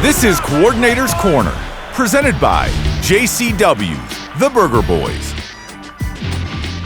This is Coordinator's Corner, presented by JCW's The Burger Boys.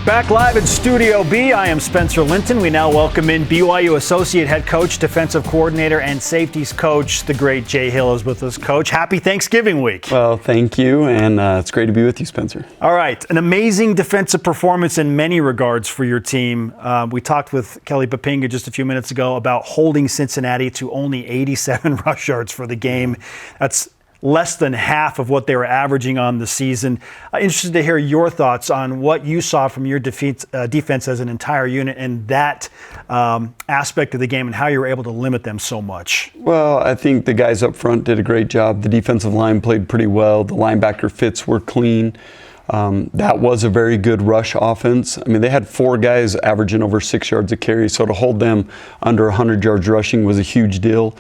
Back live at Studio B, I am Spencer Linton. We now welcome in BYU Associate Head Coach, Defensive Coordinator, and Safeties Coach. The great Jay Hill is with us, Coach. Happy Thanksgiving week. Well, thank you, and it's great to be with you, Spencer. All right, an amazing defensive performance in many regards for your team. We talked with Kelly Papinga just a few minutes ago about holding Cincinnati to only 87 rush yards for the game. That's less than half of what they were averaging on the season. Interested to hear your thoughts on what you saw from your defense as an entire unit and that aspect of the game and how you were able to limit them so much. Well, I think the guys up front did a great job. The defensive line played pretty well. The linebacker fits were clean. That was a very good rush offense. I mean, they had 4 guys averaging over 6 yards a carry, so to hold them under 100 yards rushing was a huge deal.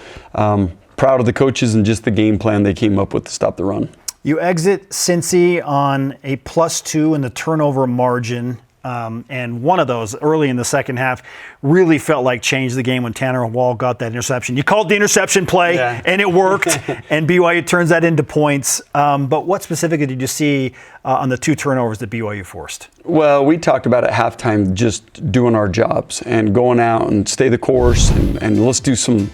Proud of the coaches and just the game plan they came up with to stop the run. You exit Cincy on a +2 in the turnover margin, and one of those early in the second half really felt like changed the game when Tanner Wall got that interception. You called the interception play, and it worked, and BYU turns that into points. But what specifically did you see on the 2 turnovers that BYU forced? Well, we talked about at halftime just doing our jobs and going out and stay the course, and let's do some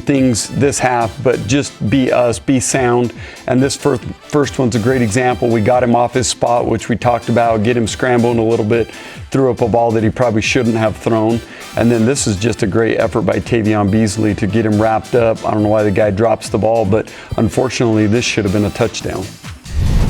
things this half, but just be us, be sound. And this first one's a great example. We got him off his spot, which we talked about, get him scrambling a little bit, threw up a ball that he probably shouldn't have thrown. And then this is just a great effort by Tavion Beasley to get him wrapped up. I don't know why the guy drops the ball, but unfortunately this should have been a touchdown.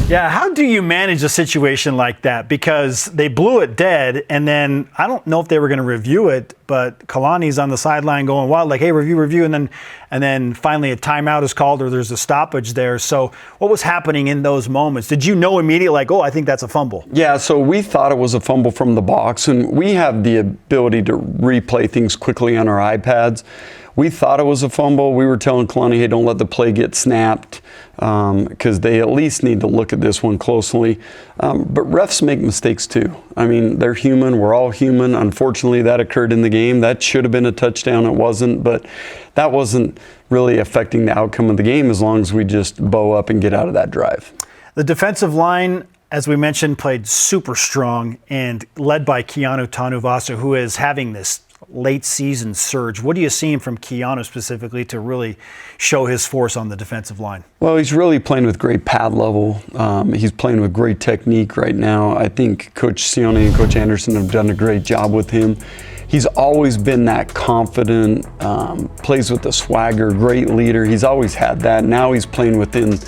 Yeah, how do you manage a situation like that? Because they blew it dead, and then I don't know if they were going to review it, but Kalani's on the sideline going wild, like, hey, review, and then finally a timeout is called or there's a stoppage there. So what was happening in those moments? Did you know immediately, like, oh, I think that's a fumble? Yeah, so we thought it was a fumble from the box, and we have the ability to replay things quickly on our iPads. We thought it was a fumble. We were telling Kalani, hey, don't let the play get snapped, because they at least need to look at this one closely. But refs make mistakes too. I mean, they're human. We're all human. Unfortunately, that occurred in the game. That should have been a touchdown. It wasn't, but that wasn't really affecting the outcome of the game as long as we just bow up and get out of that drive. The defensive line, as we mentioned, played super strong and led by Keanu Tanuvasa, who is having this late season surge. What are you seeing from Keanu specifically to really show his force on the defensive line? Well, he's really playing with great pad level. He's playing with great technique right now. I think Coach Sione and Coach Anderson have done a great job with him. He's always been that confident, plays with the swagger, great leader. He's always had that. Now he's playing within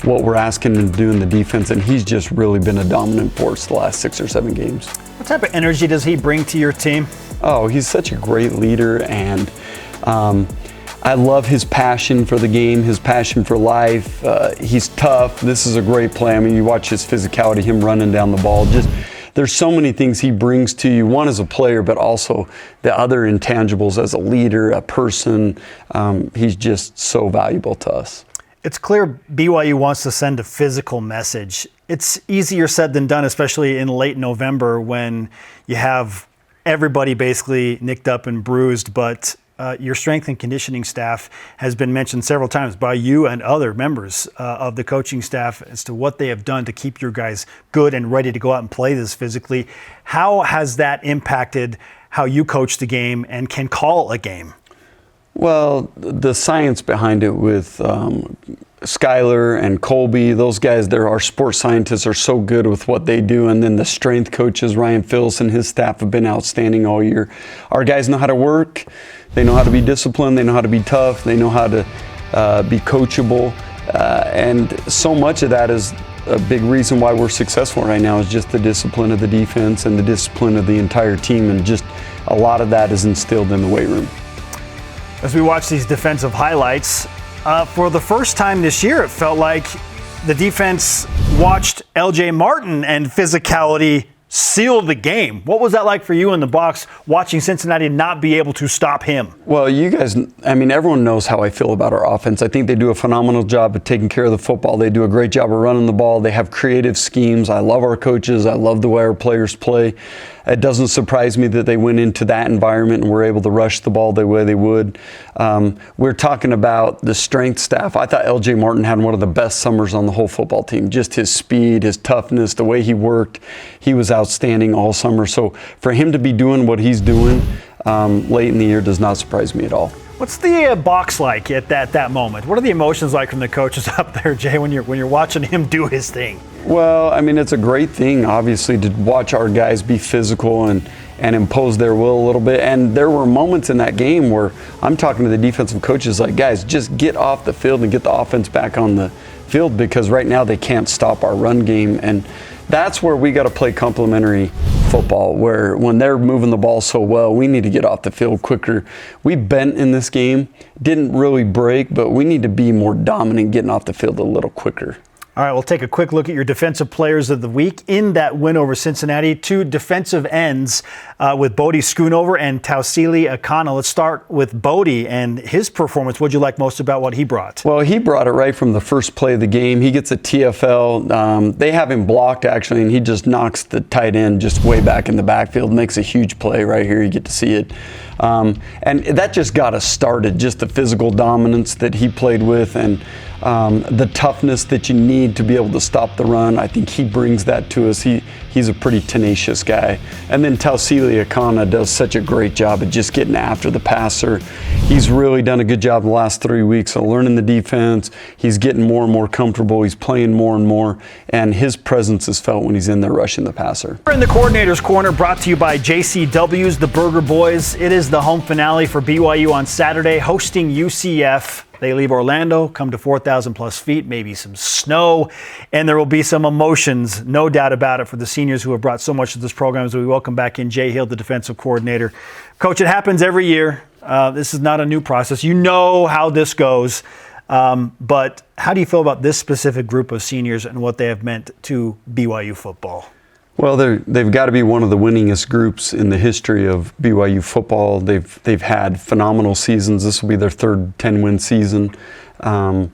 what we're asking him to do in the defense, and he's just really been a dominant force the last 6 or 7 games. What type of energy does he bring to your team? Oh, he's such a great leader, and I love his passion for the game, his passion for life. He's tough. This is a great play. I mean, you watch his physicality, him running down the ball. There's so many things he brings to you, one as a player, but also the other intangibles as a leader, a person. He's just so valuable to us. It's clear BYU wants to send a physical message. It's easier said than done, especially in late November when you have everybody basically nicked up and bruised, but your strength and conditioning staff has been mentioned several times by you and other members of the coaching staff as to what they have done to keep your guys good and ready to go out and play this physically. How has that impacted how you coach the game and can call a game? Well, the science behind it with Skylar and Colby, those guys, they're our sports scientists, are so good with what they do. And then the strength coaches, Ryan Phillips and his staff, have been outstanding all year. Our guys know how to work. They know how to be disciplined. They know how to be tough. They know how to be coachable. And so much of that is a big reason why we're successful right now is just the discipline of the defense and the discipline of the entire team. And just a lot of that is instilled in the weight room. As we watch these defensive highlights, for the first time this year, it felt like the defense watched LJ Martin and physicality seal the game. What was that like for you in the box, watching Cincinnati not be able to stop him? Well, you guys, I mean, everyone knows how I feel about our offense. I think they do a phenomenal job of taking care of the football. They do a great job of running the ball. They have creative schemes. I love our coaches. I love the way our players play. It doesn't surprise me that they went into that environment and were able to rush the ball the way they would. We're talking about the strength staff. I thought LJ Martin had one of the best summers on the whole football team. Just his speed, his toughness, the way he worked. He was outstanding all summer. So for him to be doing what he's doing late in the year does not surprise me at all. What's the box like at that moment? What are the emotions like from the coaches up there, Jay, when you're watching him do his thing? Well, I mean, it's a great thing, obviously, to watch our guys be physical and impose their will a little bit. And there were moments in that game where I'm talking to the defensive coaches like, guys, just get off the field and get the offense back on the field, because right now they can't stop our run game. And that's where we got to play complementary football, where when they're moving the ball so well, we need to get off the field quicker. We bent in this game, didn't really break, but we need to be more dominant getting off the field a little quicker. All right, we'll take a quick look at your defensive players of the week in that win over Cincinnati. Two defensive ends with Bodie Schoonover and Tausili Akana. Let's start with Bodie and his performance. What'd you like most about what he brought? Well, he brought it right from the first play of the game. He gets a TFL. They have him blocked, actually, and he just knocks the tight end just way back in the backfield, makes a huge play right here. You get to see it. And that just got us started, just the physical dominance that he played with and the toughness that you need to be able to stop the run. I think he brings that to us. He's a pretty tenacious guy. And then Tausili Akana does such a great job at just getting after the passer. He's really done a good job the last 3 weeks of learning the defense. He's getting more and more comfortable. He's playing more and more. And his presence is felt when he's in there rushing the passer. We're in the Coordinator's Corner, brought to you by JCW's, the Burger Boys. It is the home finale for BYU on Saturday, hosting UCF. They leave Orlando, come to 4,000 plus feet, maybe some snow, and there will be some emotions, no doubt about it, for the seniors who have brought so much to this program. As we welcome back in Jay Hill, the defensive coordinator. Coach, it happens every year. This is not a new process. You know how this goes, but how do you feel about this specific group of seniors and what they have meant to BYU football? Well, they've got to be one of the winningest groups in the history of BYU football. They've had phenomenal seasons. This will be their third 10-win season. They're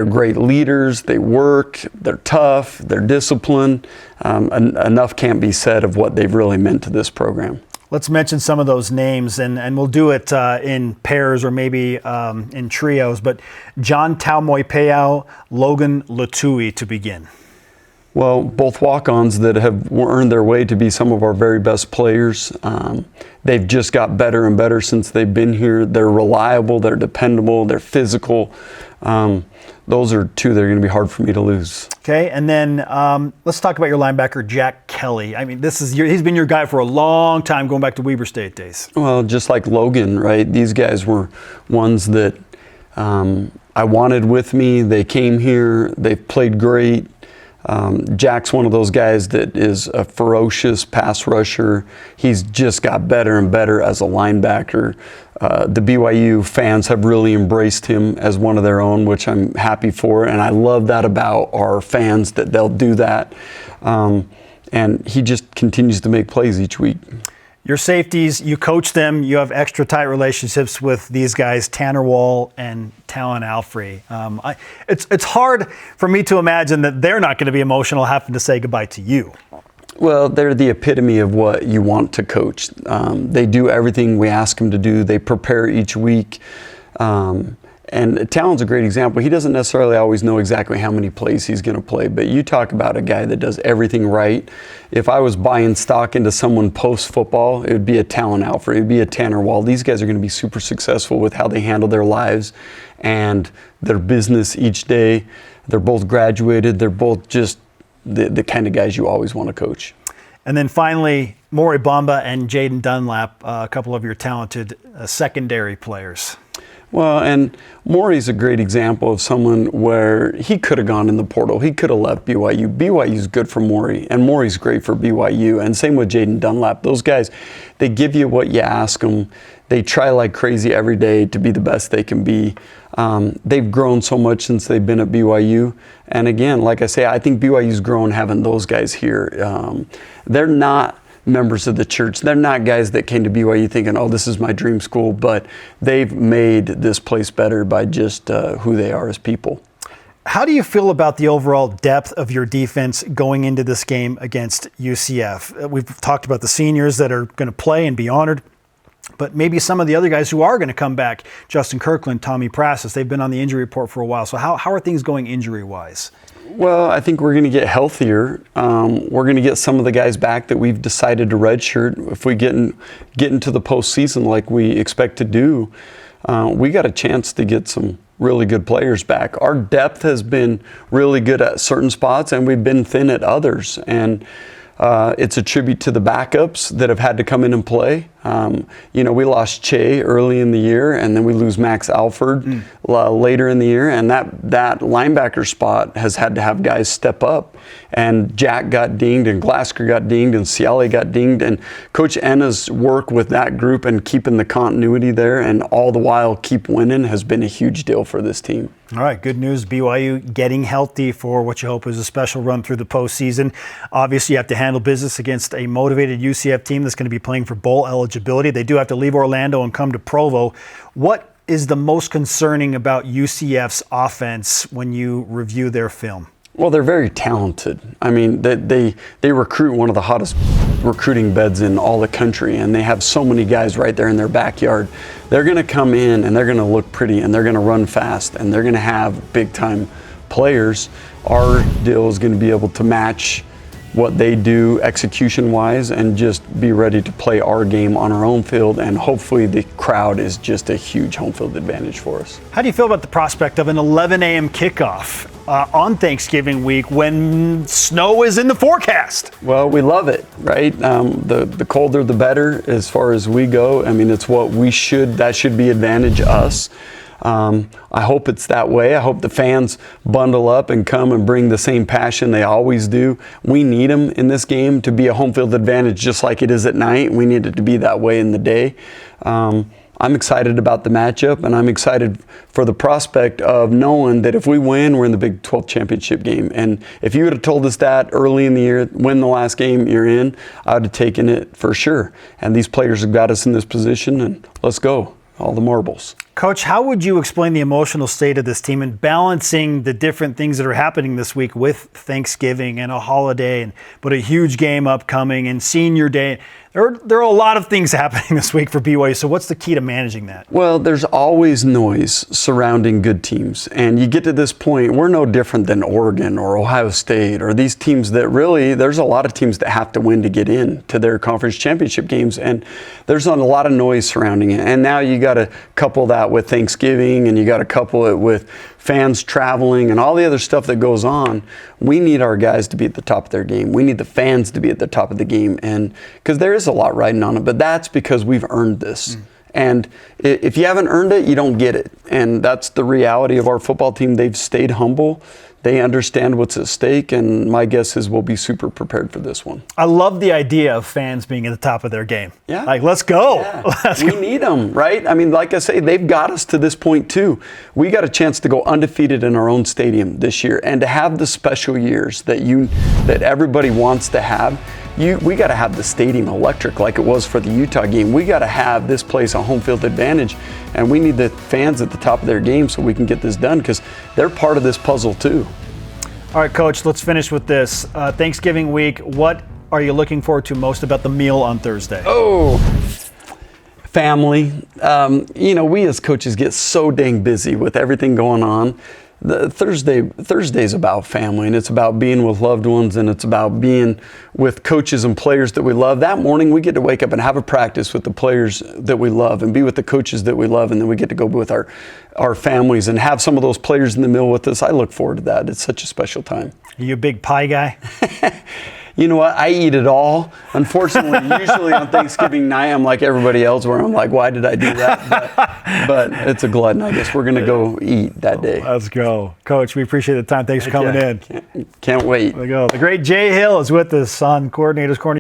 great leaders. They work. They're tough. They're disciplined. Enough can't be said of what they've really meant to this program. Let's mention some of those names, and we'll do it in pairs or maybe in trios. But John Taumoepeau, Logan Latui to begin. Well, both walk-ons that have earned their way to be some of our very best players. They've just got better and better since they've been here. They're reliable, they're dependable, they're physical. Those are two that are going to be hard for me to lose. Okay, and then let's talk about your linebacker, Jack Kelly. I mean, he's been your guy for a long time, going back to Weber State days. Well, just like Logan, right? These guys were ones that I wanted with me. They came here, they've played great. Jack's one of those guys that is a ferocious pass rusher. He's just got better and better as a linebacker. The BYU fans have really embraced him as one of their own, which I'm happy for, and I love that about our fans, that they'll do that. And he just continues to make plays each week. Your safeties, you coach them. You have extra tight relationships with these guys, Tanner Wall and Talon Alfrey. It's hard for me to imagine that they're not going to be emotional having to say goodbye to you. Well, they're the epitome of what you want to coach. They do everything we ask them to do. They prepare each week. And Talon's a great example. He doesn't necessarily always know exactly how many plays he's going to play, but you talk about a guy that does everything right. If I was buying stock into someone post-football, it would be a Talon Alfred, it would be a Tanner Wall. These guys are going to be super successful with how they handle their lives and their business each day. They're both graduated. They're both just the kind of guys you always want to coach. And then finally, Maury Bamba and Jaden Dunlap, a couple of your talented secondary players. Well, and Maury's a great example of someone where he could have gone in the portal. He could have left BYU. BYU's good for Maury, and Maury's great for BYU. And same with Jaden Dunlap. Those guys, they give you what you ask them. They try like crazy every day to be the best they can be. They've grown so much since they've been at BYU. And again, like I say, I think BYU's grown having those guys here. They're not members of the church. They're not guys that came to BYU thinking, oh, this is my dream school, but they've made this place better by just who they are as people. How do you feel about the overall depth of your defense going into this game against UCF? We've talked about the seniors that are going to play and be honored, but maybe some of the other guys who are going to come back, Justin Kirkland, Tommy Prassis, they've been on the injury report for a while. So how are things going injury-wise? Well, I think we're going to get healthier. We're going to get some of the guys back that we've decided to redshirt. If we get into the postseason like we expect to do, we got a chance to get some really good players back. Our depth has been really good at certain spots, and we've been thin at others. And it's a tribute to the backups that have had to come in and play. We lost Che early in the year, and then we lose Max Alford later in the year, and that linebacker spot has had to have guys step up. And Jack got dinged, and Glasker got dinged, and Ciale got dinged, and Coach Enna's work with that group and keeping the continuity there, and all the while keep winning, has been a huge deal for this team. All right, good news. BYU getting healthy for what you hope is a special run through the postseason. Obviously, you have to handle business against a motivated UCF team that's going to be playing for bowl eligibility. They do have to leave Orlando and come to Provo. What is the most concerning about UCF's offense when you review their film? Well, they're very talented. I mean, they recruit one of the hottest recruiting beds in all the country, and they have so many guys right there in their backyard. They're going to come in, and they're going to look pretty, and they're going to run fast, and they're going to have big-time players. Our deal is going to be able to match what they do execution-wise and just be ready to play our game on our own field, and hopefully the crowd is just a huge home field advantage for us. How do you feel about the prospect of an 11 a.m. kickoff on Thanksgiving week when snow is in the forecast? Well, we love it, right? The colder the better as far as we go. I mean, it's what that should be advantage us. I hope it's that way. I hope the fans bundle up and come and bring the same passion they always do. We need them in this game to be a home field advantage just like it is at night. We need it to be that way in the day. I'm excited about the matchup, and I'm excited for the prospect of knowing that if we win, we're in the Big 12 championship game. And if you would have told us that early in the year, win the last game you're in, I would have taken it for sure. And these players have got us in this position, and let's go. All the marbles. Coach, how would you explain the emotional state of this team and balancing the different things that are happening this week with Thanksgiving and a holiday, but a huge game upcoming and senior day? There are a lot of things happening this week for BYU, so what's the key to managing that? Well, there's always noise surrounding good teams, and you get to this point, we're no different than Oregon or Ohio State or these teams that really, there's a lot of teams that have to win to get in to their conference championship games, and there's a lot of noise surrounding it. And now you got to couple that with Thanksgiving, and you got to couple it with fans traveling and all the other stuff that goes on. We need our guys to be at the top of their game. We need the fans to be at the top of the game, and because there is a lot riding on it, but that's because we've earned this. And if you haven't earned it, you don't get it. And that's the reality of our football team. They've stayed humble. They understand what's at stake, and my guess is we'll be super prepared for this one. I love the idea of fans being at the top of their game. Yeah. Like, let's go. Yeah. We need them, right? I mean, like I say, they've got us to this point too. We got a chance to go undefeated in our own stadium this year, and to have the special years that everybody wants to have. We got to have the stadium electric like it was for the Utah game. We got to have this place a home field advantage, and we need the fans at the top of their game so we can get this done because they're part of this puzzle too. All right, Coach, let's finish with this. Thanksgiving week, what are you looking forward to most about the meal on Thursday? Oh, family. We as coaches get so dang busy with everything going on. Thursday's about family, and it's about being with loved ones, and it's about being with coaches and players that we love. That morning we get to wake up and have a practice with the players that we love and be with the coaches that we love, and then we get to go with our families and have some of those players in the meal with us. I look forward to that. It's such a special time. Are you a big pie guy? You know what? I eat it all. Unfortunately, usually on Thanksgiving night, I'm like everybody else where I'm like, why did I do that? But it's a glutton, I guess. We're going to go eat that day. Let's go. Coach, we appreciate the time. Thanks for coming in. Can't wait. There we go. The great Jay Hill is with us on Coordinator's Corner.